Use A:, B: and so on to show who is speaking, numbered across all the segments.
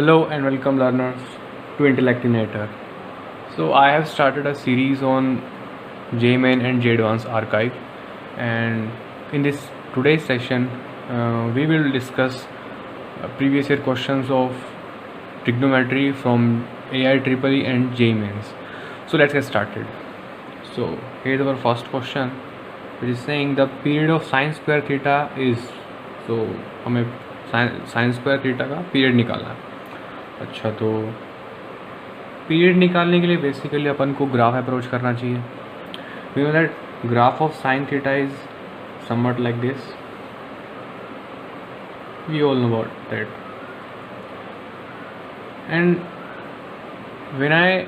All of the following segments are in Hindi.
A: Hello and welcome learners to Intellectinator. So I have started a series on JMain and JAdvance archive, and in this today's session we will discuss previous year questions of trigonometry from AIEEE and JMains. So let's get started. So here's our first question, which is saying the period of sin square theta is, so हमें sin square theta का पीरियड निकालना है. अच्छा, तो पीरियड निकालने के लिए बेसिकली अपन को ग्राफ अप्रोच करना चाहिए. We know that graph of sine theta is something like this. We all know about that. And when I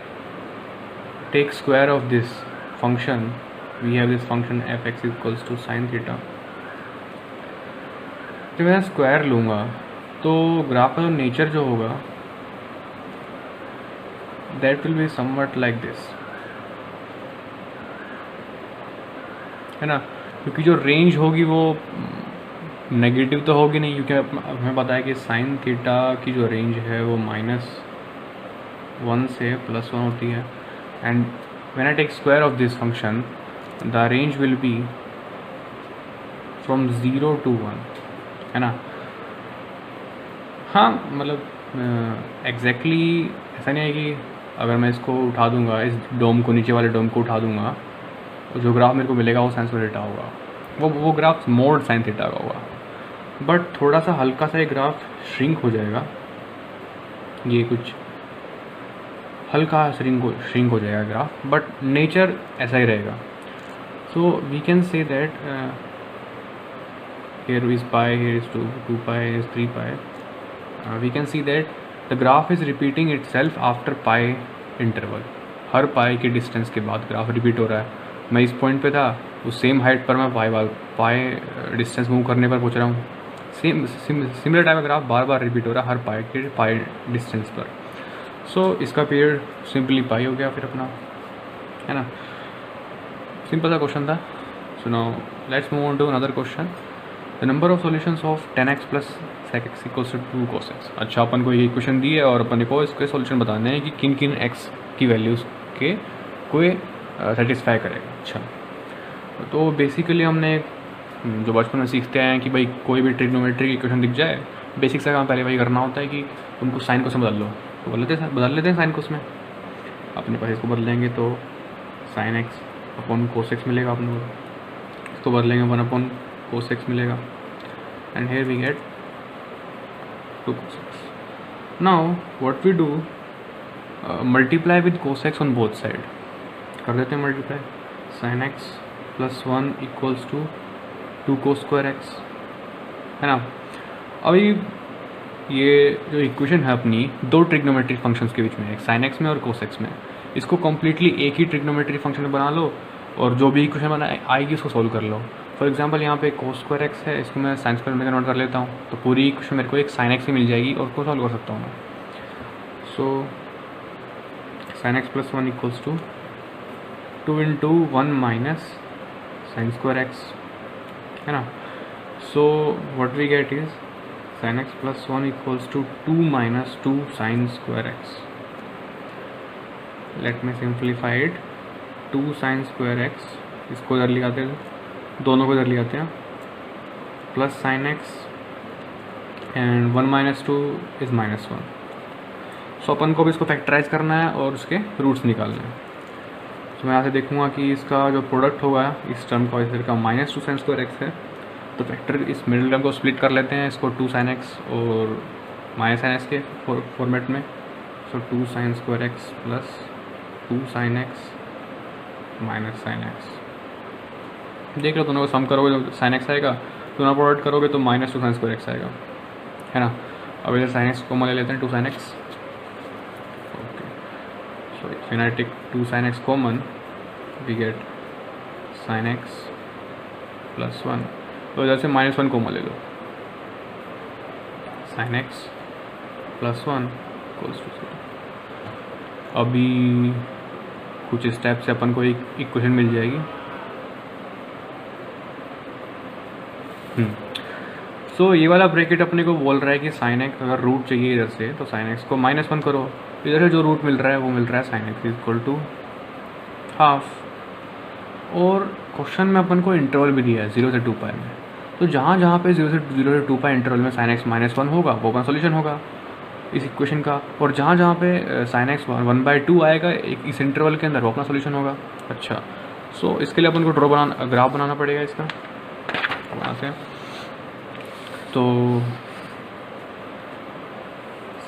A: take square of this function, we have this function F X equals to sine theta. जब मैं स्क्वायर लूँगा तो ग्राफ का जो नेचर जो होगा that will be somewhat like this, है ना. क्योंकि जो रेंज होगी वो नेगेटिव तो होगी नहीं, क्योंकि हमें पता है कि साइन थीटा की जो रेंज है वो -1 से +1 होती है. And when I take square of this function the range will be from 0 to 1, है ना. हाँ, मतलब एग्जैक्टली ऐसा नहीं है कि अगर मैं इसको उठा दूंगा, इस डोम को, नीचे वाले डोम को उठा दूंगा, तो जो ग्राफ मेरे को मिलेगा वो साइन स्क्वायर थीटा होगा. वो ग्राफ मोड साइन थीटा का होगा. बट थोड़ा सा हल्का सा ये ग्राफ श्रिंक हो जाएगा, ये कुछ हल्का श्रिंक हो जाएगा ग्राफ, बट नेचर ऐसा ही रहेगा. So we can say that here is pi, here is 2 pi, here is 3 pi. We can see that the graph is repeating itself after pi interval. हर पाई के डिस्टेंस के बाद ग्राफ रिपीट हो रहा है. मैं इस पॉइंट पे था, उस सेम हाइट पर मैं पाई डिस्टेंस मूव करने पर पहुंच रहा हूँ. सिमिलर टाइप का ग्राफ बार बार रिपीट हो रहा है हर पाई डिस्टेंस पर. सो इसका पीरियड सिंपली पाई हो गया फिर अपना, है ना. सिंपल सा क्वेश्चन था. So now let's move on to another question. The number of solutions of 10x + sec x equals to 2 cos x. अच्छा, अपन को ये क्वेश्चन दिए और अपन को इसके सॉल्यूशन बताने हैं कि किन किन x की वैल्यूज़ के कोई सेटिस्फाई करेगा. अच्छा, तो बेसिकली हमने जो बचपन में सीखते हैं कि भाई कोई भी ट्रिग्नोमेट्री की क्वेश्चन दिख जाए, बेसिक सा काम पहले वही करना होता है कि उनको साइन कोस में बदल लो. तो बदल लेते हैं साइन कोस में. अपने पास इसको बदलेंगे तो sin x upon cos x मिलेगा अपने को. इसको बदलेंगे 1 अपॉन cos x मिलेगा. and here we get 2 cos x. now what we do, multiply with cos x on both side. कर देते हैं multiply. sin x + 1 equals to 2 cos square x, है ना. अभी ये जो इक्वेशन है अपनी दो ट्रिग्नोमेट्रिक फंक्शंस के बीच में, एक sin x में और cos x में, इसको कम्प्लीटली एक ही ट्रिग्नोमेट्रिक फंक्शन में बना लो और जो भी इक्वेशन बना आएगी उसको सोल्व कर लो. फॉर एग्जांपल यहाँ पे cos square x है, इसको मैं sin square में कन्वर्ट कर लेता हूँ, तो पूरी इक्वेशन मेरे को एक sin x ही मिल जाएगी और उसको सॉल्व कर सकता हूँ मैं. सो sin x + 1 equals to 2 × 1 - sin square x, है ना. So what we get is sin x + 1 equals to 2 - 2 sin square x. Let me simplify it. 2 sin square x, इसको इधर लिखाते हैं, दोनों को इधर लिखाते हैं, plus sin x and 1 - 2 is -1. सो अपन को भी इसको फैक्टराइज करना है और उसके रूट्स निकालने हैं. तो मैं यहाँ से देखूंगा कि इसका जो प्रोडक्ट होगा इस टर्म का, इस टर्म का -2 sin square x है, तो फैक्टर इस मिडिल टर्म को स्प्लिट कर लेते हैं, इसको 2 sin x और -sin x के फॉर्मेट में. सो 2 sin square x + 2 sin x - sin x. देख लो, दोनों को सम करोगे तो sin x आएगा, दोनों प्रोडक्ट करोगे तो -2 sin square x आएगा, है ना. अब इधर sin x कॉमन ले लेते हैं, 2 sin x. Okay, so when I take 2 sin x common we get sin x + 1. तो इधर से -1 कॉमन ले लो, sin x + 1 इक्वल्स टू 0. अभी कुछ स्टेप से अपन को एक इक्वेशन मिल जाएगी. सो ये वाला ब्रैकेट अपने को बोल रहा है कि साइन एक्स अगर रूट चाहिए इधर से तो साइन एक्स को -1 करो, इधर से जो रूट मिल रहा है वो मिल रहा है sine X equal to half. और क्वेश्चन में अपन को इंटरवल भी दिया है 0 से 2 पाई में, तो जहाँ जहाँ पे 0 से 2 पाई इंटरवल में साइन एक्स -1 होगा वो अपना सोल्यूशन होगा इस इक्वेशन का, और जहाँ जहाँ पे साइन एक्स 1/2 आएगा एक इस इंटरवल के अंदर वो अपना सोल्यूशन होगा। अच्छा, सो इसके लिए अपन को ग्राफ बनाना पड़ेगा इसका वहाँ से। तो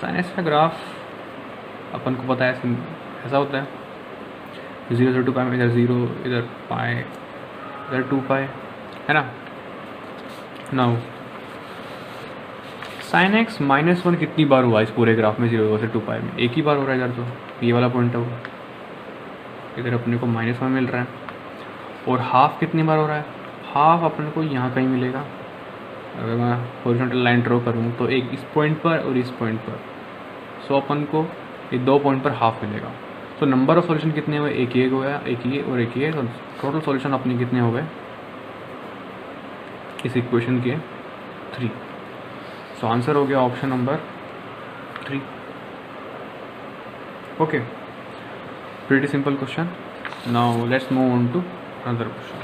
A: साइन एक्स का ग्राफ अपन को पता है ऐसा होता है 0 से 2 पाई में इधर 0 इधर पाई इधर 2 पाई है ना। नाउ साइन एक्स -1 कितनी बार हुआ इस पूरे ग्राफ में 0 से 2 पाई में? एक ही बार हो रहा है इधर, तो ये वाला पॉइंट है वो, इधर अपने को -1 मिल रहा है। और हाफ कितनी बार हो रहा है? हाफ अपने को यहाँ कहीं मिलेगा, अगर मैं हॉरिजॉन्टल लाइन ड्रॉ करूँ तो एक इस पॉइंट पर और इस पॉइंट पर, सो अपन को ये 2 पॉइंट पर हाफ मिलेगा। तो नंबर ऑफ सॉल्यूशन कितने हुए? एक ये हो गया, एक ये और एक ये, तो टोटल सॉल्यूशन अपने कितने हो गए इस इक्वेशन के? 3। सो आंसर हो गया option number 3। Okay, pretty simple question. Now let's move on to another question.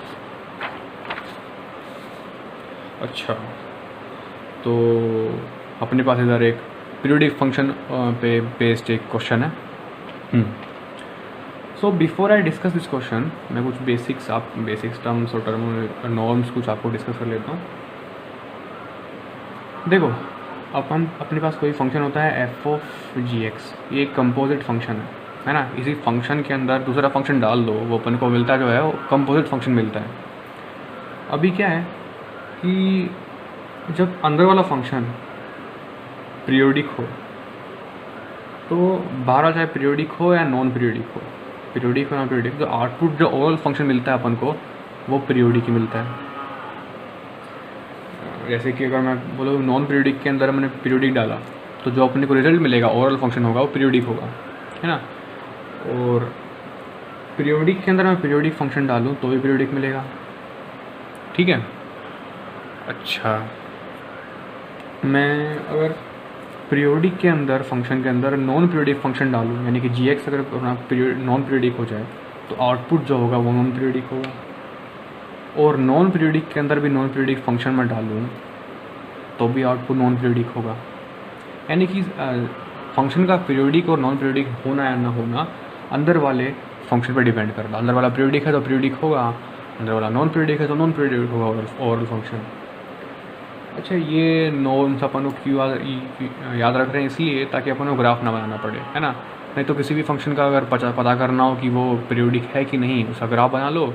A: अच्छा, तो अपने पास इधर एक पीरियोडिक फंक्शन पे बेस्ड एक क्वेश्चन है। So before I discuss this question मैं कुछ बेसिक्स टर्म्स और नॉर्म्स कुछ आपको डिस्कस कर लेता हूँ। देखो, अपने पास कोई फंक्शन होता है f(g)x, ये एक कंपोजिट फंक्शन है ना। इसी फंक्शन के अंदर दूसरा फंक्शन डाल दो, वो अपन को मिलता जो है वो कंपोजिट फंक्शन मिलता है। अभी क्या है कि जब अंदर वाला फंक्शन पीरियोडिक हो तो बाहर चाहे पीरियोडिक हो या नॉन पीरियोडिक हो, पीरियोडिक हो नॉन पीरियोडिक, जो आउटपुट जो ओवरऑल फंक्शन मिलता है अपन को वो पीरियोडिक ही मिलता है। जैसे कि अगर मैं बोलूँ नॉन पीरियोडिक के अंदर मैंने पीरियोडिक डाला तो जो अपने को रिजल्ट मिलेगा ओवरऑल फंक्शन होगा वो पीरियोडिक होगा, है ना। और पीरियोडिक के अंदर मैं पीरियोडिक फंक्शन डालूँ तो भी पीरियोडिक मिलेगा, ठीक है। अच्छा, मैं अगर पीरियोडिक के अंदर फंक्शन के अंदर नॉन पीरियोडिक फंक्शन डालूँ, यानी कि g(x) अगर नॉन पीरियोडिक हो जाए तो आउटपुट जो होगा वो नॉन पीरियोडिक होगा। और नॉन पीरियोडिक के अंदर भी नॉन पीरियोडिक फंक्शन में डालूँ तो भी आउटपुट नॉन पीरियोडिक होगा। यानी कि फंक्शन का पीरियोडिक और नॉन पीरियोडिक होना या ना होना अंदर वाले फंक्शन पर डिपेंड करता है। अंदर वाला पीरियोडिक है तो पीरियोडिक होगा, अंदर वाला नॉन पीरियोडिक है तो नॉन पीरियोडिक होगा ओवरऑल फंक्शन। अच्छा, ये नॉर्म्स अपन को क्यों याद रख रहे हैं? इसलिए ताकि अपन को ग्राफ ना बनाना पड़े, है ना। नहीं तो किसी भी फंक्शन का अगर पता करना हो कि वो पीरियोडिक है कि नहीं, उसका ग्राफ बना लो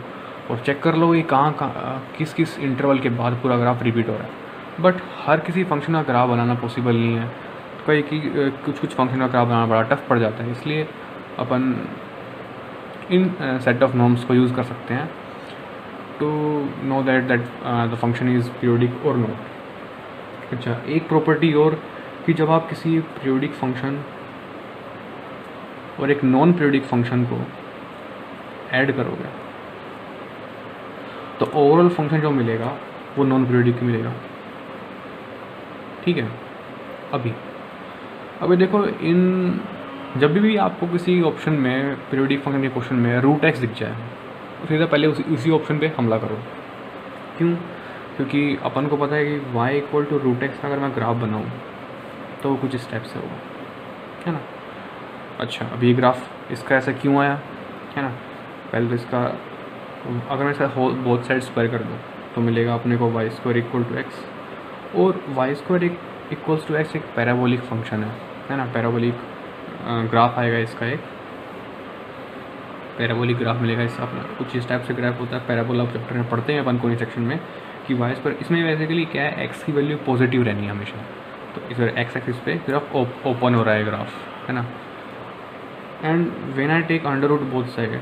A: और चेक कर लो कि कहाँ किस किस इंटरवल के बाद पूरा ग्राफ रिपीट हो रहा है। बट हर किसी फंक्शन का ग्राफ बनाना पॉसिबल नहीं है, कई कि कुछ फंक्शन का ग्राफ बनाना बड़ा टफ पड़ जाता है। इसलिए अपन इन सेट ऑफ नॉर्म्स को यूज़ कर सकते हैं to know that the function is periodic और नॉट। अच्छा, एक प्रॉपर्टी और कि जब आप किसी पीरियोडिक फंक्शन और एक नॉन पीरियोडिक फंक्शन को ऐड करोगे तो ओवरऑल फंक्शन जो मिलेगा वो नॉन पीरियोडिक मिलेगा, ठीक है। अभी देखो, इन जब भी आपको किसी ऑप्शन में पीरियोडिक फंक्शन के क्वेश्चन में √x दिख जाए तो सीधा पहले उसी ऑप्शन पे हमला करो। क्यों? क्योंकि अपन को पता है कि y = √x का अगर मैं ग्राफ बनाऊँ तो वो कुछ स्टेप से होगा, है ना। अच्छा, अभी ये ग्राफ इसका ऐसा क्यों आया, है ना। पहले तो इसका अगर मैं इसका बोथ साइड स्क्वायर कर दूँ तो मिलेगा अपने को y² = x, और y² = x एक पैराबोलिक फंक्शन है ना। पैराबोलिक ग्राफ आएगा इसका, एक पैराबोलिक ग्राफ मिलेगा। इस अपना कुछ इस टाइप से ग्राफ होता है, पैराबोला चैप्टर में पढ़ते हैं अपन कोई सेक्शन में कि y², इसमें बेसिकली क्या है, x की वैल्यू पॉजिटिव रहनी है हमेशा। तो इस बार x एक्सिस पे ग्राफ ओपन हो रहा है ग्राफ, है ना। And when I take under root both side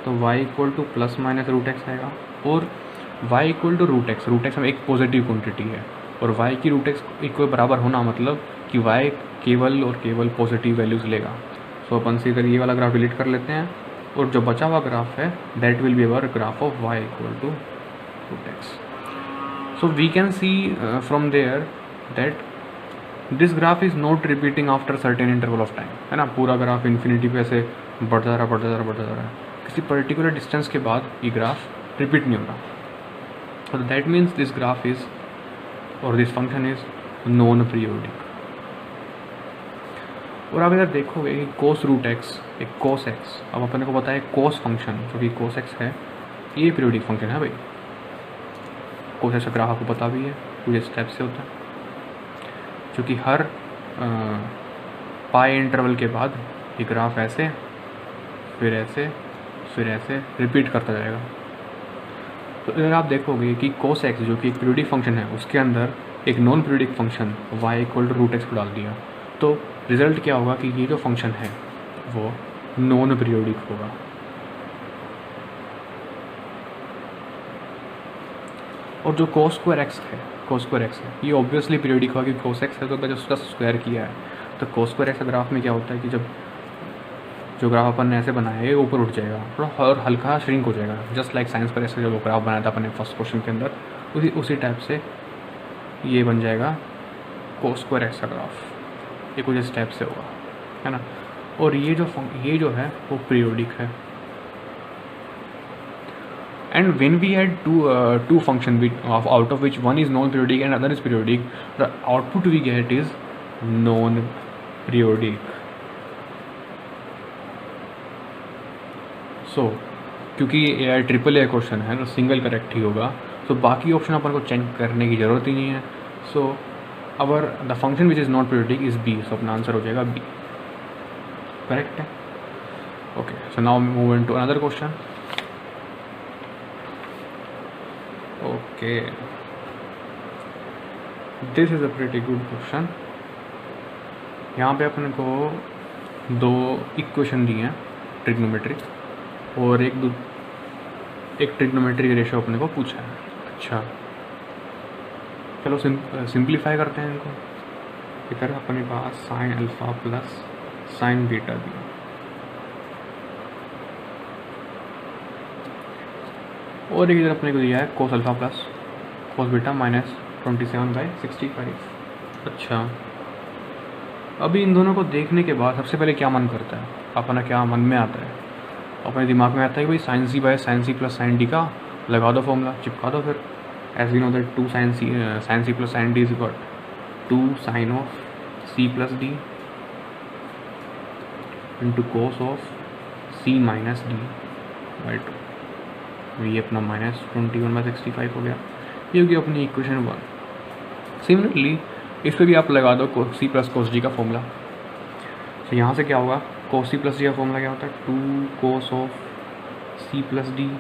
A: तो y = ±√x आएगा, और y = √x में एक पॉजिटिव क्वांटिटी है, और y की √x को बराबर होना मतलब कि y केवल और केवल पॉजिटिव वैल्यूज़ लेगा। सो अपन से इधर ये वाला ग्राफ डिलीट कर लेते हैं, और जो बचा हुआ ग्राफ है that will be our graph of y = √x। So we can see from there that this graph is not repeating after certain interval of time, है ना. पूरा ग्राफ इन्फिनिटी पे ऐसे बढ़ता रहा है. किसी पर्टिकुलर डिस्टेंस के बाद ये ग्राफ रिपीट नहीं हो रहा. तो that means this graph is और this function is non periodic. और आप इधर देखोगे कि कोस रूट एक्स एक कोस एक्स, अब अपने को पता है कोस फंक्शन जो कि कोस एक्स है ये पीरियोडिक फंक्शन है भाई. कोस एक्स का ग्राफ आपको पता भी है पूरे स्टेप से होता है, क्योंकि हर पाई इंटरवल के बाद ये ग्राफ ऐसे फिर ऐसे रिपीट करता जाएगा. तो अगर आप देखोगे कि कोस एक्स जो कि एक पीरियोडिक फंक्शन है उसके अंदर एक non periodic function y equal to root X को डाल दिया, तो रिजल्ट क्या होगा कि ये जो फंक्शन है वो नॉन पीरियोडिक होगा. और जो कोस स्क्वायर एक्स है ये ऑब्वियसली पीरियोडिक होगा क्योंकि कोस एक्स है तो जब उसका स्क्वायर किया है. तो कोस स्क्वायर एक्स ग्राफ में क्या होता है कि जब जो ग्राफ अपन ने ऐसे बनाया है ये ऊपर उठ जाएगा थोड़ा और हल्का श्रिंक हो जाएगा, जस्ट लाइक साइंस पर ऐसे जो ग्राफ बनाया था अपन ने फर्स्ट क्वेश्चन के अंदर उसी टाइप से ये बन जाएगा कोस स्क्वायर एक्स का ग्राफ. ये कुछ इस टाइप से होगा, है ना. और ये जो है वो पीरियोडिक है. And when we add two function out of which one is non-periodic and other is periodic, the output we get is non-periodic. So क्योंकि ये ट्रिपल ए क्वेश्चन है तो सिंगल करेक्ट ही होगा, तो बाकी ऑप्शन अपन को चेंज करने की ज़रूरत ही नहीं है. So our the function which is not periodic is B, so अपना आंसर हो जाएगा बी. करेक्ट है. Okay, so now move in to another question. Okay, this is a pretty good question. यहाँ पे अपन को दो इक्वेशन दिए हैं ट्रिग्नोमेट्रिक और एक ट्रिग्नोमेट्रिक रेशियो अपने को पूछा है. अच्छा चलो सिंप्लीफाई करते हैं इनको. इधर अपने पास sine alpha plus sine beta दिया, और एक इधर अपने को दिया है cos alpha plus cos beta minus 27/65. अच्छा अभी इन दोनों को देखने के बाद सबसे पहले क्या मन करता है, अपना क्या मन में आता है, अपने दिमाग में आता है कि भाई sine C by sine C plus sine D का लगा दो फॉर्मूला, चिपका दो. फिर as we know that 2 sine C plus sine D is equal 2 sine of C plus D into cos of C minus D by 2. ये अपना माइनस 21/65 हो गया. ये होगी अपनी इक्वेशन 1. सिमिलरली इस पर भी आप लगा दो cos C plus cos D का फॉर्मूला. तो यहाँ से क्या होगा, कोस सी प्लस डी का फॉर्मूला क्या होता है 2 cos of C plus D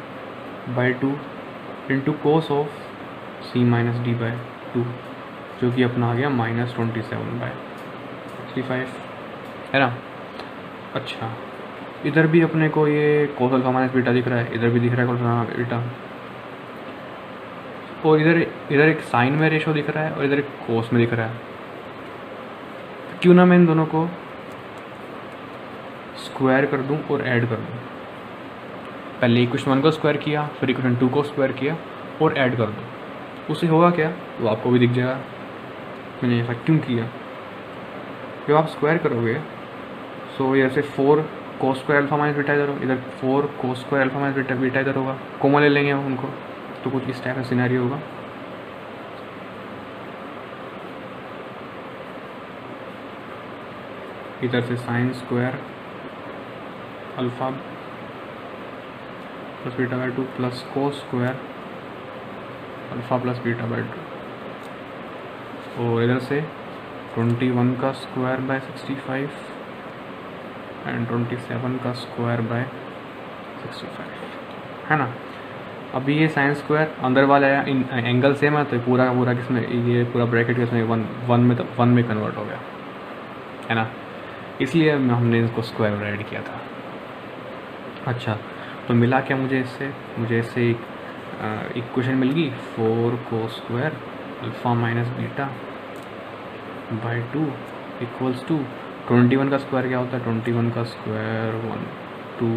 A: by 2 into cos of C minus D by 2, जो कि अपना आ गया माइनस 27/65, है ना. अच्छा इधर भी अपने को ये कोस अल्फा माइनस बीटा दिख रहा है, इधर भी दिख रहा है कोस अल्फा बीटा, और इधर एक साइन में रेशो दिख रहा है और इधर एक कोस में दिख रहा है. क्यों ना मैं इन दोनों को स्क्वायर कर दूं और ऐड कर दूं. पहले इक्वेशन 1 को स्क्वायर किया, फिर इक्वेशन 2 को स्क्वायर किया और ऐड कर दूं. उससे होगा क्या वो आपको भी दिख जाएगा मैंने ऐसा क्यों किया. जब आप स्क्वायर करोगे सो इधर से 4 cos square alpha minus beta इधर हो, इधर 4 cos square alpha minus beta इधर होगा, कॉमन ले लेंगे हम उनको. तो कुछ इस टाइप का सिनेरियो होगा. इधर से sine square alpha plus beta by 2 plus cos square alpha plus beta by 2, और इधर से 21 का स्क्वायर बाय 65 एंड 27 का स्क्वायर बाय 65, है ना. अभी ये साइन स्क्वायर अंदर वाला है, इन एंगल सेम है तो पूरा का पूरा किसमें ये पूरा ब्रैकेट किसमें वन में कन्वर्ट हो गया, है ना. इसलिए हमने इसको स्क्वायर ऐड किया था. अच्छा तो मिला क्या मुझे इससे एक इक्वेशन मिल गई 4 cos square alpha minus beta by 2 equals to 21 का स्क्वायर क्या होता है 21 का स्क्वायर 1 2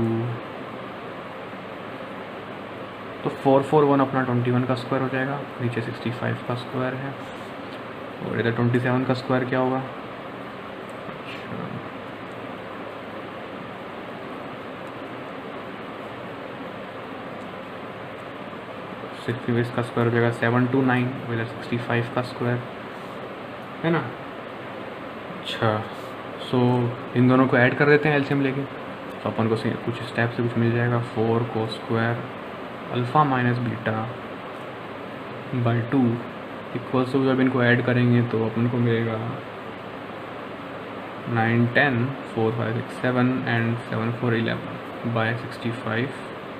A: तो 441 अपना 21 का स्क्वायर हो जाएगा, नीचे 65 का स्क्वायर है, और इधर 27 का स्क्वायर क्या होगा? सिक्सटी का स्क्वायर हो जाएगा 729, इधर 65 का स्क्वायर है ना। अच्छा, सो इन दोनों को ऐड कर देते हैं एलसीएम लेके, तो अपन को कुछ स्टेप से कुछ मिल जाएगा। 4 cos square alpha minus beta by 2 equals to, जब इनको ऐड करेंगे तो अपन को मिलेगा 9 10 4 5 6 7 एंड 7 4 11 बाई 65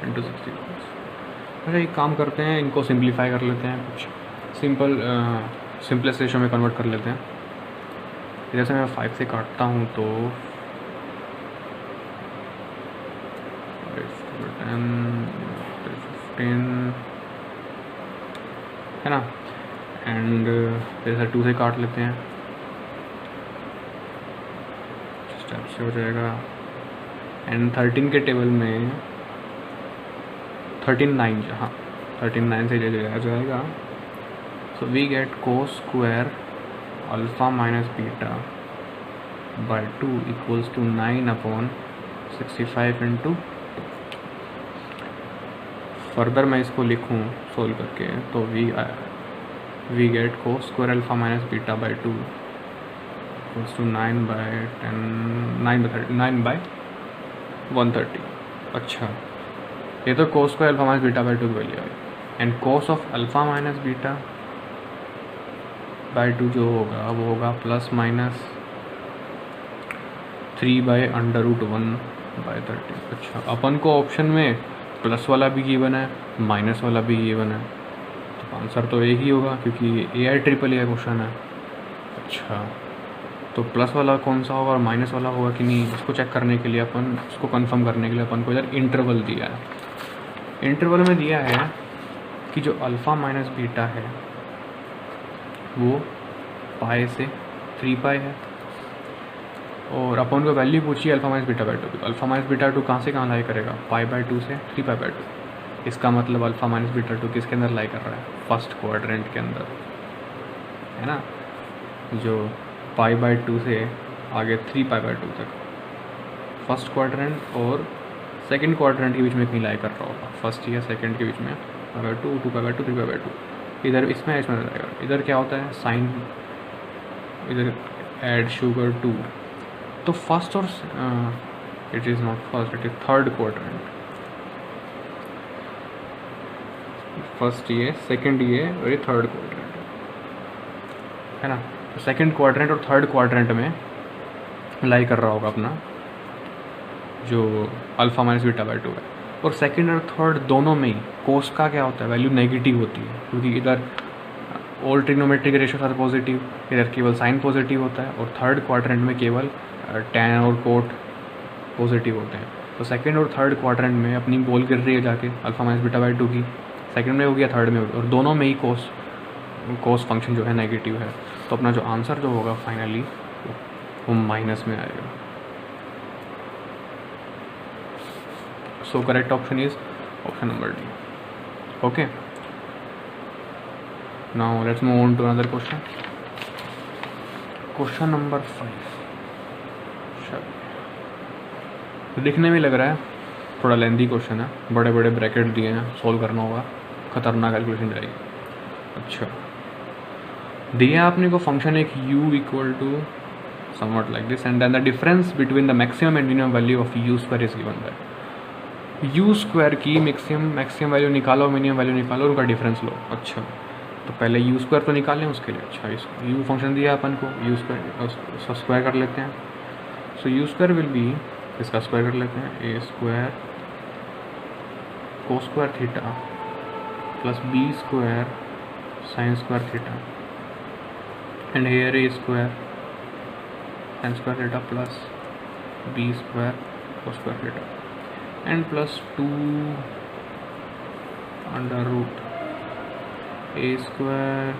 A: इंटू 65। अच्छा, एक काम करते हैं, इनको सिंप्लीफाई कर लेते हैं, कुछ सिंपलेस्ट रेशो में कन्वर्ट कर लेते हैं। इधर से मैं 5 से काटता हूँ तो 15 है ना, एंड इधर से 2 से काट लेते हैं, स्टेप से हो जाएगा। एंड 13 के टेबल में 39, हाँ 39 से ले लिया जाएगा। So we get cos square alpha minus beta by 2 equals to 9/65 into. Further मैं इसको लिखूँ सोल्व करके तो we get cos square alpha minus beta by 2 equals to 9/130। अच्छा, ये तो cos square alpha minus beta by 2 की वैल्यू है, and cos of alpha minus beta by 2 जो होगा वो होगा प्लस माइनस 3/√1/30। अच्छा, अपन को ऑप्शन में प्लस वाला भी गिवन है, माइनस वाला भी गिवन है, तो आंसर तो एक ही होगा क्योंकि AI ट्रिपल क्वेश्चन है। अच्छा, तो प्लस वाला कौन सा होगा और माइनस वाला होगा कि नहीं, इसको चेक करने के लिए अपन, इसको कंफर्म करने के लिए अपन को इधर इंटरवल दिया है। इंटरवल में दिया है कि जो अल्फ़ा माइनस बीटा है वो पाई से 3 पाई है, और अपन को वैल्यू पूछी अल्फ़ा माइनस बीटा बाई 2 की। अल्फ़ा माइनस बीटा 2 कहाँ से कहाँ लाई करेगा? पाई बाई 2 से 3 पाई बाई 2। इसका मतलब अल्फ़ा माइनस बीटा 2 किसके अंदर लाई कर रहा है? फर्स्ट क्वाड्रेंट के अंदर, है ना, जो पाई बाई 2 से आगे 3 पाई बाई 2 तक फर्स्ट क्वाड्रेंट और सेकंड क्वाड्रेंट के बीच में कहीं लाई कर रहा होगा, फर्स्ट या सेकंड के बीच में pi by 2 pi by 2 3 pi by 2। इधर इसमें रहेगा, इधर क्या होता है साइन, इधर ऐड शुगर 2, तो फर्स्ट और it is not first, it is third quadrant. First ये, सेकंड ये, और ये थर्ड क्वाड्रेंट है ना। तो सेकंड क्वाड्रेंट और थर्ड क्वाड्रेंट में लाई कर रहा होगा अपना जो अल्फ़ा माइनस बीटा बाई 2 है, और सेकंड और थर्ड दोनों में ही कोस का क्या होता है? वैल्यू नेगेटिव होती है, क्योंकि इधर all trigonometric ratios are positive, इधर केवल साइन पॉजिटिव होता है, और थर्ड क्वाड्रेंट में केवल टैन और कोट पॉजिटिव होते हैं। तो सेकंड और थर्ड क्वाड्रेंट में अपनी बॉल गिर रही है जाके अल्फ़ा माइनस बीटा बाई 2 की, सेकंड में हो गया, थर्ड में हो गया, और दोनों में ही कोस फंक्शन जो है नेगेटिव है। तो अपना जो आंसर जो होगा फाइनली वो माइनस में आएगा। So correct option is option number D. Okay, now let's move on to another question. Question number 5। दिखने में लग रहा है थोड़ा लेंथी क्वेश्चन है, बड़े बड़े ब्रैकेट दिए हैं, सोल्व करना होगा, खतरनाक कैलकुलेशन जाएगी। अच्छा, दिया आपने को फंक्शन एक u equal to something like this, and then the difference between the maximum and minimum value of u square is given by. u square की मैक्सिमम वैल्यू निकालो, मिनिमम वैल्यू निकालो, उनका डिफरेंस लो। अच्छा, तो पहले u स्क्वायर तो निकालें उसके लिए। अच्छा, इसको u फंक्शन दिया अपन को, u स्क्वायर कर लेते हैं। So u square will be, इसका स्क्वायर कर लेते हैं, a square cos square theta plus b square sine square theta, and here a square sine square theta plus b square cos square theta, and plus 2 under root a square.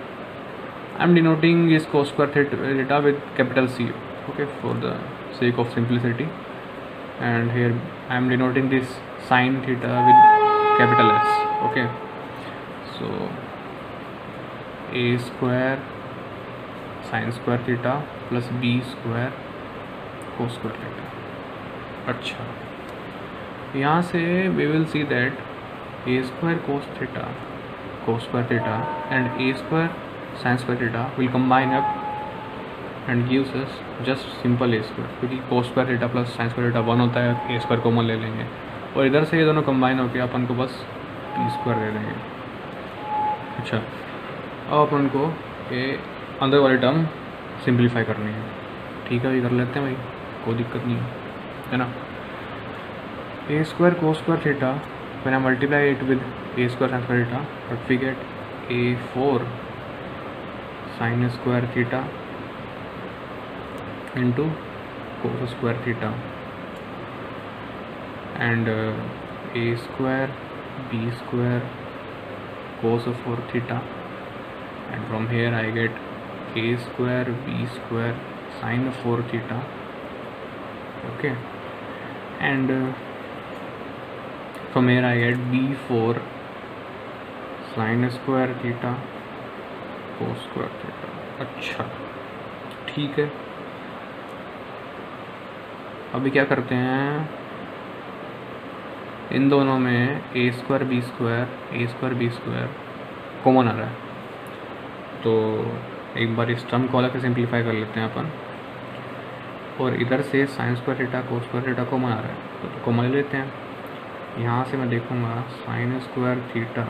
A: I am denoting this cos square theta with capital C, okay, for the sake of simplicity, and here I am denoting this sin theta with capital S, okay. So A square sine square theta plus B square cos square theta. अच्छा, यहाँ से we will see that A square cos square theta and A square sine square theta will combine up and gives us just simple A square, क्योंकि cos square theta plus sine square theta 1 होता है, ए स्क्वायर कॉमन ले लेंगे और इधर से ये दोनों कंबाइन होकर अपन को बस पी स्क्वायर दे देंगे। अच्छा, अब अपन को ये अंदर वाली टर्म सिंप्लीफाई करनी है। ठीक है, ये कर लेते हैं भाई, कोई दिक्कत नहीं है ना। A square cos square theta when I multiply it with A square sine square theta but we get A4 sine square theta into cos square theta and a square b square cos 4 theta, and from here I get a square b square sin 4 theta. Okay, and from here I get b4 sin square theta cos square theta. अच्छा, ठीक है। अभी क्या करते हैं, इन दोनों में ए स्क्वायर बी स्क्वायर कॉमन आ रहा है, तो एक बार इस टर्म को अलग से सिंप्लीफाई कर लेते हैं अपन, और इधर से sine square theta cos square theta common आ रहा है तो कॉमन ले लेते हैं। यहाँ से मैं देखूँगा sine square theta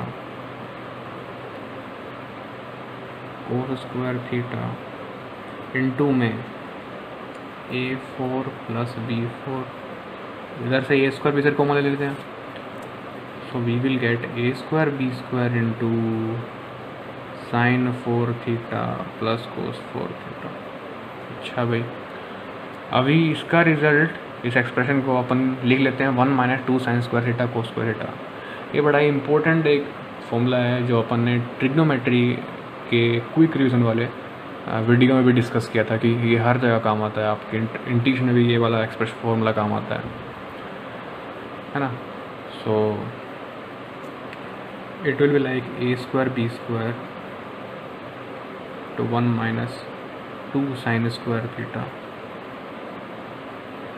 A: cos square theta into में A4 प्लस B4, इधर से A square B square common ले लेते हैं, so we will get A square B square into sine 4 theta plus cos 4 theta. अच्छा भाई, अभी इसका रिजल्ट इस एक्सप्रेशन को अपन लिख लेते हैं 1 minus 2 sine square theta cos square theta. ये बड़ा ही इंपॉर्टेंट एक फॉर्मूला है जो अपन ने ट्रिग्नोमेट्री के क्विक रिवीजन वाले वीडियो में भी डिस्कस किया था कि ये हर जगह काम आता है, आपके इंटीग्रेशन में भी ये वाला एक्सप्रेशन फॉर्मूला काम आता है ना। So it will be like A square B square to 1 minus 2 sine square theta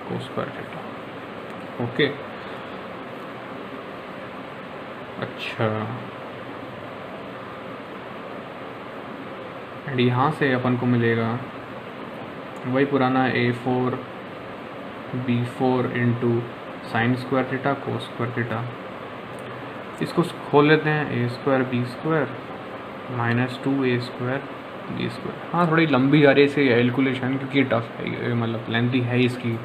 A: cos square theta. Okay, अच्छा, एंड यहाँ से अपन को मिलेगा वही पुराना A4 B4 into sine square theta cos square theta. इसको खोल लेते हैं, A square B square minus 2 a square B square. हाँ, थोड़ी लंबी जा रही है इसकी कैलकुलेशन, क्योंकि टफ है, मतलब लेंथी है इसकी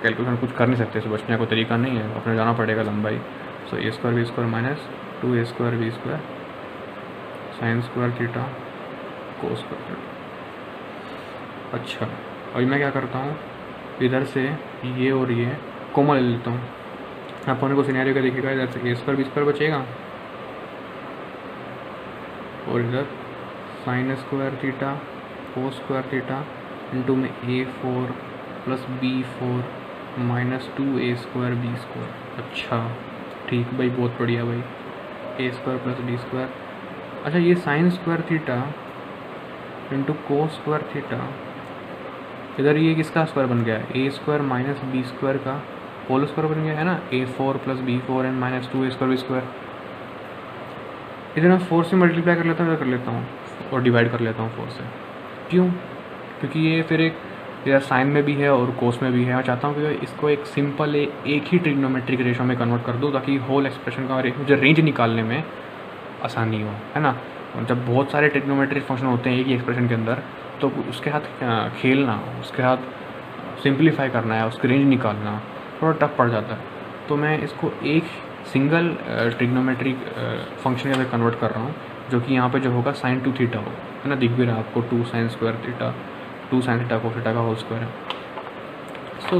A: कैलकुलेशन, कुछ कर नहीं सकते, इससे बचने का कोई तरीका नहीं है, अपने जाना पड़ेगा लंबाई। So A square B square minus 2 a square B square sine square theta cos square theta. अच्छा, अभी मैं क्या करता हूँ, इधर से ये और ये कॉमन ले लेता हूँ। अपन को सिनेरियो का देखिएगा, इधर से ए स्क्वायर बी स्क्वायर बचेगा और इधर sine square theta cos square theta into में A4 plus B4 minus 2 a square B square. अच्छा, ठीक भाई, बहुत बढ़िया भाई, A square plus B square. अच्छा, ये sine square theta into cos square theta, इधर ये किसका स्क्वायर बन गया, A square minus B square का होल स्क्वायर बन गया है ना, A4 plus B4 and minus 2 a square B square. इधर मैं 4 से मल्टीप्लाई कर लेता हूँ, इधर कर लेता हूँ और डिवाइड कर लेता हूँ 4 से। क्यों? क्योंकि ये फिर एक इधर साइन में भी है और कोस में भी है। मैं चाहता हूँ कि इसको एक सिंपल एक ही ट्रिग्नोमेट्रिक रेशो में कन्वर्ट कर दूँ, ताकि होल एक्सप्रेशन का मुझे रेंज निकालने में आसानी हो, है ना। जब बहुत सारे ट्रिग्नोमेट्रिक फंक्शन होते हैं एक ही एक्सप्रेशन के अंदर, तो उसके साथ खेलना, उसके साथ सिंप्लीफाई करना है, उसकी रेंज निकालना थोड़ा टफ पड़ जाता है। तो मैं इसको एक सिंगल ट्रिग्नोमेट्रिक फंक्शन के अंदर कन्वर्ट कर रहा हूँ, जो कि यहाँ पे जो होगा sin 2 थीटा हो, है ना। दिख भी रहा है आपको 2 sin square theta 2 sin theta को थीटा का होल स्क्वायर है। सो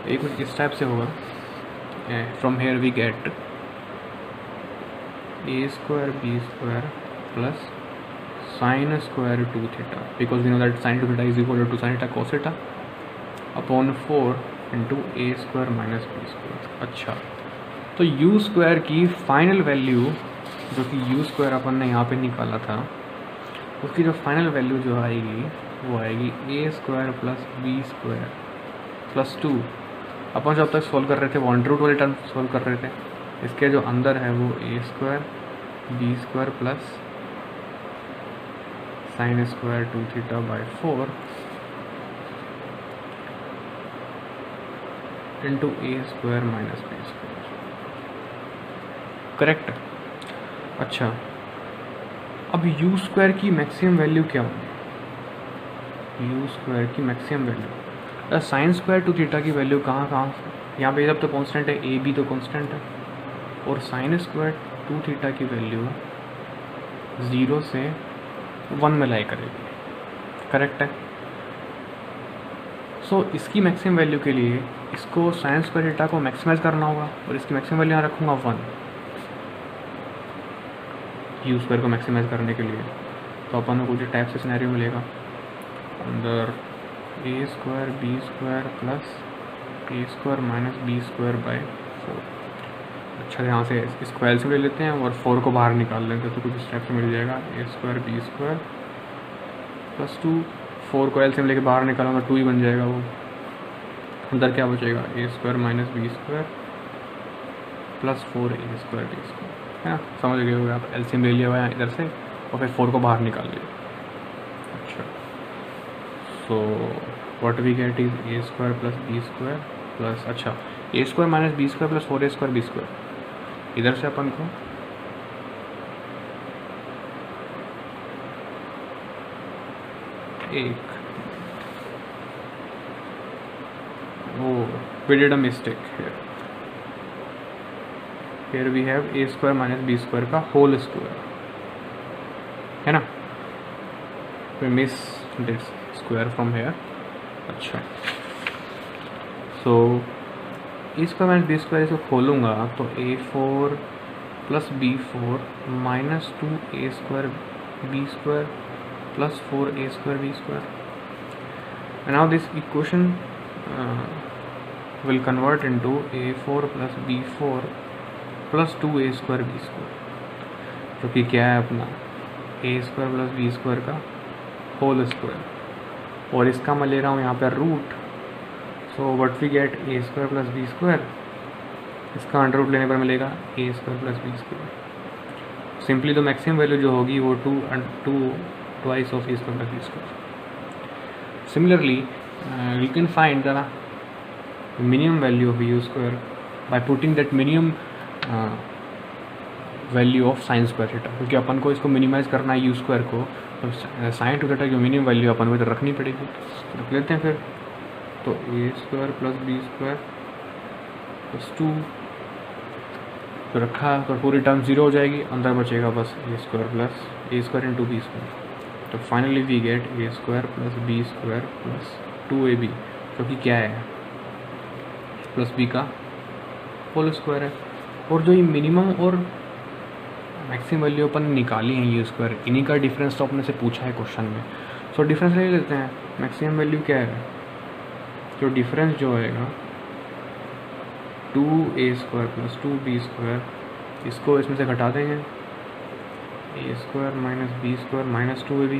A: एक कुछ इस टाइप से होगा। From here we get a square B square plus sin square 2 theta, because we know that sin 2 theta is equal to sin theta cos theta upon 4 into A square minus B square. अच्छा, तो u स्क्वायर की फाइनल वैल्यू जो कि यू स्क्वायर अपन ने यहाँ पे निकाला था, उसकी जो फाइनल वैल्यू जो आएगी वो आएगी a square plus B square plus 2। अपन जब तक सॉल्व कर रहे थे वो अंडर रूट वाले टर्म सॉल्व कर रहे थे, इसके जो अंदर है वो a square B square plus sine square 2 theta by 4 into A square minus B square. Correct है। अच्छा, अब यू स्क्वायर की मैक्सिमम वैल्यू क्या होगी? यू स्क्वायर की maximum value sine square 2 theta की वैल्यू कहाँ यहाँ पे जब तो कांस्टेंट है, ए भी तो कांस्टेंट है, और साइन स्क्वायर 2 थीटा की वैल्यू 0 से 1 में लाई करेगी। करेक्ट है। सो इसकी मैक्सिमम वैल्यू के लिए इसको साइन स्क्वायर थीटा को मैक्सिमाइज करना होगा, और इसकी मैक्सिमम वैल्यू यहाँ रखूँगा 1 यू स्क्वायर को मैक्सिमाइज करने के लिए। तो अपन को कुछ टाइप से सिनेरियो मिलेगा, अंदर a square B square plus a square minus B square by 4। अच्छा, यहाँ से इसको एलसीएम ले लेते हैं और 4 को बाहर निकाल लेते हैं, तो कुछ इस टाइप से मिल जाएगा ए स्क्वायर बी स्क्वायर प्लस 2। 4 को एलसीएम लेके बाहर निकालूंगा 2 ही बन जाएगा वो। अंदर क्या बचेगा? A square minus B square plus 4 a square B square, है ना? समझ गए होगे आप। एलसीएम ले लिया हुआ है इधर से और फिर 4 को बाहर निकाल लिया। अच्छा, so what we get is a square plus B square plus, अच्छा, a square minus B square plus 4 a square B square. इधर से अपन को एक वो we did a mistake here. Here we have a square minus b square का whole square, है ना? We miss this square from here. अच्छा, so a square minus b square इसको खोलूँगा तो a4 plus b4 minus 2a square b square plus 4a square b square. And now this equation will convert into a4 plus b4 plus 2a square b square, जो कि क्या है अपना a square plus b square का होल स्क्वायर, और इसका मैं ले रहा हूँ यहाँ पर root. So what we get a square plus b square, इसका अंडर रूट लेने पर मिलेगा a square plus b square. Simply तो मैक्सिमम वैल्यू जो होगी वो 2 twice of a square plus b square. Similarly, you can find the minimum value of u square by putting that minimum value of sin square theta, क्योंकि अपन को इसको मिनिमाइज करना है u स्क्वायर को, तो साइन टू थीटा की मिनिमम वैल्यू अपन को इधर रखनी पड़ेगी। रख लेते हैं फिर, तो a square plus B square plus 2 तो रखा, तो पूरी टर्म 0 हो जाएगी, अंदर बचेगा बस a square plus a square into b square. तो finally we get A square plus B square plus 2ab, जो कि क्या है प्लस बी का होल स्क्वायर है। और जो ये मिनिमम और मैक्सिमम वैल्यू अपन निकाली है ये स्क्वायर, इन्हीं का डिफरेंस तो अपने से पूछा है क्वेश्चन में। सो डिफरेंस ले लेते हैं। मैक्सिमम वैल्यू क्या है, जो डिफरेंस जो आएगा 2a square plus 2b square, इसको इसमें से घटा देंगे, a square minus b square minus 2ab,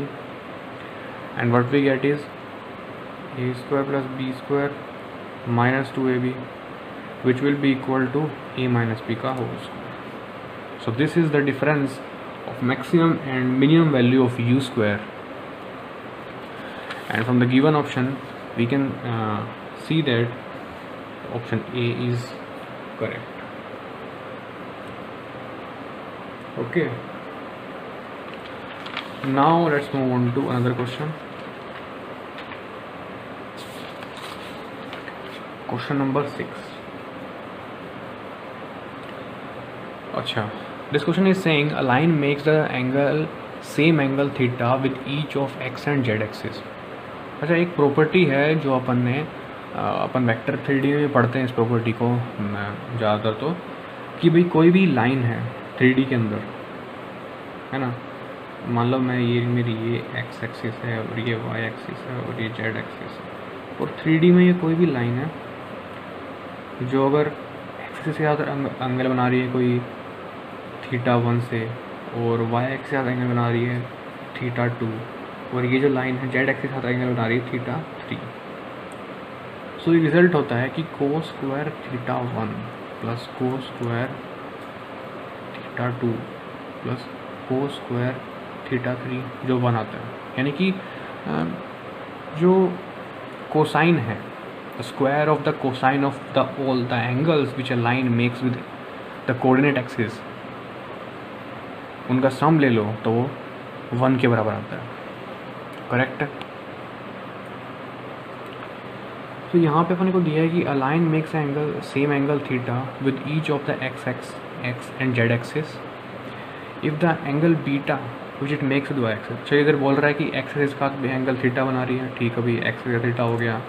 A: and what we get is a square plus b square minus 2ab, which will be equal to a minus b का whole square. So this is the difference of maximum and minimum value of u square, and from the given option we can see that option A is correct. Okay, now let's move on to another question. Question number 6. अच्छा, this question is saying a line makes the angle same angle theta with each of x and z axis. अच्छा, एक प्रॉपर्टी है जो अपन वेक्टर 3D में पढ़ते हैं इस प्रॉपर्टी को ज़्यादातर, तो कि भाई कोई भी लाइन है 3D के अंदर, है ना, मान लो मेरी ये x एक्सिस है और ये y एक्सिस है और ये z एक्सिस है, और 3D में ये कोई भी लाइन है जो अगर एक्सिस के साथ एंगल बना रही है कोई थीटा 1 से, और वाई एक्स के साथ एंगल बना रही है थीटा 2, और ये जो लाइन है जेड एक्स के साथ एंगल बना रही है थीटा 3। सो ये रिज़ल्ट होता है कि कोस square theta 1 plus cos square theta 2 plus cos square theta 3 जो 1 आता है। यानी कि जो कोसाइन है, the square of the cosine of the all the angles which a line makes with the coordinate axis, उनका सम ले लो तो वो 1 के बराबर आता है। करेक्ट है। तो यहाँ पे अपन को दिया है कि a line makes angle same angle theta with each of the X and Z axis if the angle beta which it makes with Y axis. चलिए इधर बोल रहा है कि एक्स एक्सिस का एंगल थीटा बना रही है, ठीक है भाई, एक्स का थीटा हो गया,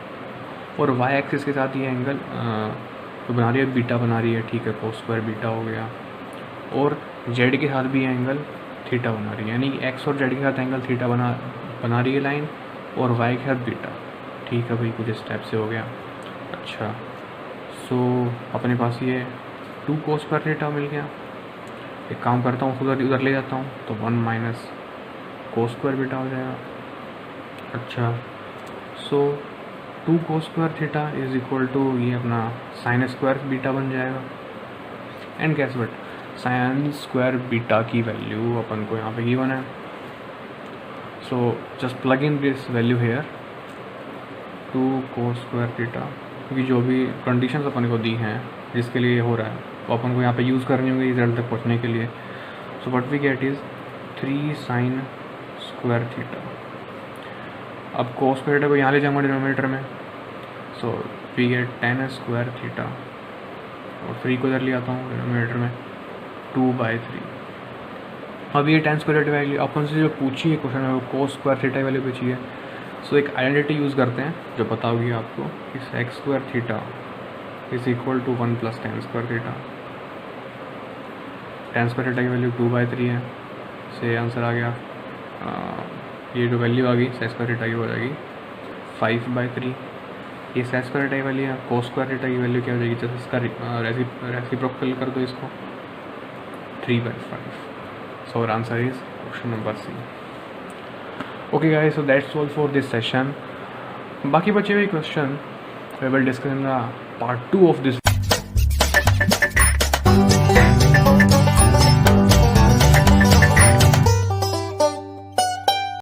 A: और वाई एक्सिस के साथ ये एंगल तो बना रही है बीटा बना रही है, ठीक है, कोस स्क्वायर बीटा हो गया, और जेड के साथ भी एंगल थीटा बना रही है, यानी एक्स और जेड के साथ एंगल थीटा बना रही है लाइन, और वाई के साथ बीटा, ठीक है भाई, कुछ स्टेप से हो गया। अच्छा, सो अपने पास ये 2 कोस स्क्वायर थीटा मिल गया। एक काम करता हूँ, उधर ले जाता हूँ, तो 1 माइनस कोस स्क्वायर बीटा हो जाएगा। अच्छा, so 2 cos square theta is equal to ये अपना साइन स्क्वायर बीटा बन जाएगा। And guess what, sine square beta की वैल्यू अपन को यहाँ पे गिवन है। So just plug in this value here, 2 cos square theta, क्योंकि जो भी कंडीशंस अपन को दी हैं जिसके लिए हो रहा है वो अपन को यहाँ पे यूज़ करनी होगी रिजल्ट तक पहुँचने के लिए। So what we get is 3 sine square theta. अब कोस स्क्वायर थीटा को यहाँ ले जाऊँगा डिनोमिनेटर में, so we get 10 square theta, और 3 को इधर ले आता हूँ डिनोमिनेटर में, 2/3। अब ये 10 स्क्वायर थीटा वैल्यू अपन से जो पूछी है क्वेश्चन में वो कोस स्क्वायर थीटा वैल्यू पूछी है। सो एक आइडेंटिटी यूज़ करते हैं जो पता होगी आपको, इस X square theta is equal to 1 plus 10 square theta. 10 square theta की वैल्यू 2/3 है, से आंसर आ गया। ये जो वैल्यू आ गई सेक स्क्वायर थीटा की हो जाएगी 5/3। ये सेक स्क्वायर थीटा की वैल्यू है, कोस स्क्वायर थीटा की वैल्यू क्या हो जाएगी, जैसे इसका रेसिप्रोकल कर दो इसको, 3/5। So answer is option number C. Okay guys, so that's all for this session. बाकी बचे हुए question we will discuss in the part 2 of this